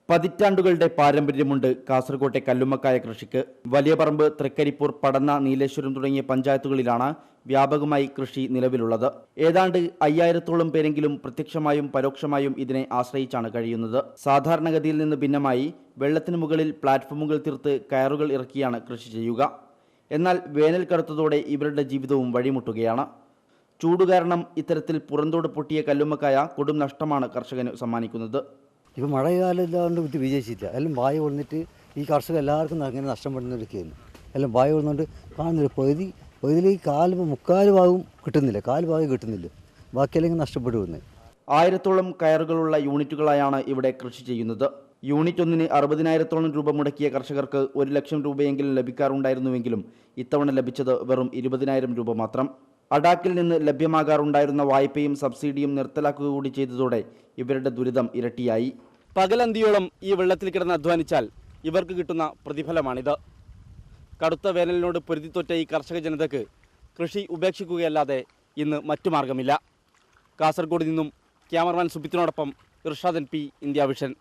പതിറ്റാണ്ടുകളുടെ പാരമ്പര്യമുണ്ട് കാസർകോട്ടെ കല്ലുമ്മക്കായ കൃഷിക്ക്. വലിയ പറമ്പ്, തൃക്കരിപ്പൂർ, പടന്ന, നീലേശ്വരം തുടങ്ങിയ പഞ്ചായത്തുകളിലാണ് വ്യാപകമായി കൃഷി നിലവിലുള്ളത്. ഏതാണ്ട് 5000-ഓളം പേരെങ്കിലും പ്രത്യക്ഷമായും പരോക്ഷമായും ഇതിനെ ആശ്രയിച്ചാണ് കഴിയുന്നത്. സാധാരണഗതിയിൽ നിന്ന് ഭിന്നമായി വെള്ളത്തിന് മുകളിൽ പ്ലാറ്റ്ഫോമുകൾ തീർത്ത് കയറുകൾ ഇറക്കിയാണ് കൃഷി ചെയ്യുക. എന്നാൽ വേനൽ കടുത്തതോടെ ഇവരുടെ ജീവിതവും വഴിമുട്ടുകയാണ്. ചൂടുകാരണം ഇത്തരത്തിൽ പുറന്തോട് പൊട്ടിയ കല്ലുമ്മക്കായ കൊടും നഷ്ടമാണ് കർഷകന് സമ്മാനിക്കുന്നത്. ഇപ്പോൾ മഴക്കാലം ഇല്ലാണ്ട് ഇത് വിജയിച്ചില്ല. എല്ലാം വായ കൊണ്ടിട്ട് ഈ കർഷകർ എല്ലാവർക്കും അങ്ങനെ നഷ്ടപ്പെടുന്നൊരിക്കുകയാണ്. എല്ലാം വായ കൊണ്ടുകൊണ്ട് കാണുന്നില്ല. പകുതിയിലേക്ക് മുക്കാൽ ഭാഗവും കിട്ടുന്നില്ല, ഭാഗം കിട്ടുന്നില്ല. ബാക്കിയെല്ലാം നഷ്ടപ്പെട്ടു പോകുന്നത്. 1000-ഓളം കയറുകളുള്ള യൂണിറ്റുകളായാണ് ഇവിടെ കൃഷി ചെയ്യുന്നത്. യൂണിറ്റ് ഒന്നിന് 60,000-ഓളം രൂപ മുടക്കിയ കർഷകർക്ക് 1 ലക്ഷം രൂപയെങ്കിലും ലഭിക്കാറുണ്ടായിരുന്നുവെങ്കിലും ഇത്തവണ ലഭിച്ചത് വെറും 20,000 രൂപ മാത്രം. അഡാക്കിൽ നിന്ന് ലഭ്യമാകാറുണ്ടായിരുന്ന വായ്പയും സബ്സിഡിയും നിർത്തലാക്കുക കൂടി ചെയ്തതോടെ ഇവരുടെ ദുരിതം ഇരട്ടിയായി. പകലന്തിയോളം ഈ വെള്ളത്തിൽ കിടന്ന് അധ്വാനിച്ചാൽ ഇവർക്ക് കിട്ടുന്ന പ്രതിഫലമാണിത്. കടുത്ത വേനലിനോട് പൊരുതിത്തോറ്റ ഈ കർഷക ജനതയ്ക്ക് കൃഷി ഉപേക്ഷിക്കുകയല്ലാതെ ഇന്ന് മറ്റു മാർഗമില്ല. കാസർഗോഡ് നിന്നും ക്യാമറമാൻ സുബിത്തിനോടൊപ്പം ഇർഷാദൻ പി, ഇന്ത്യ വിഷൻ.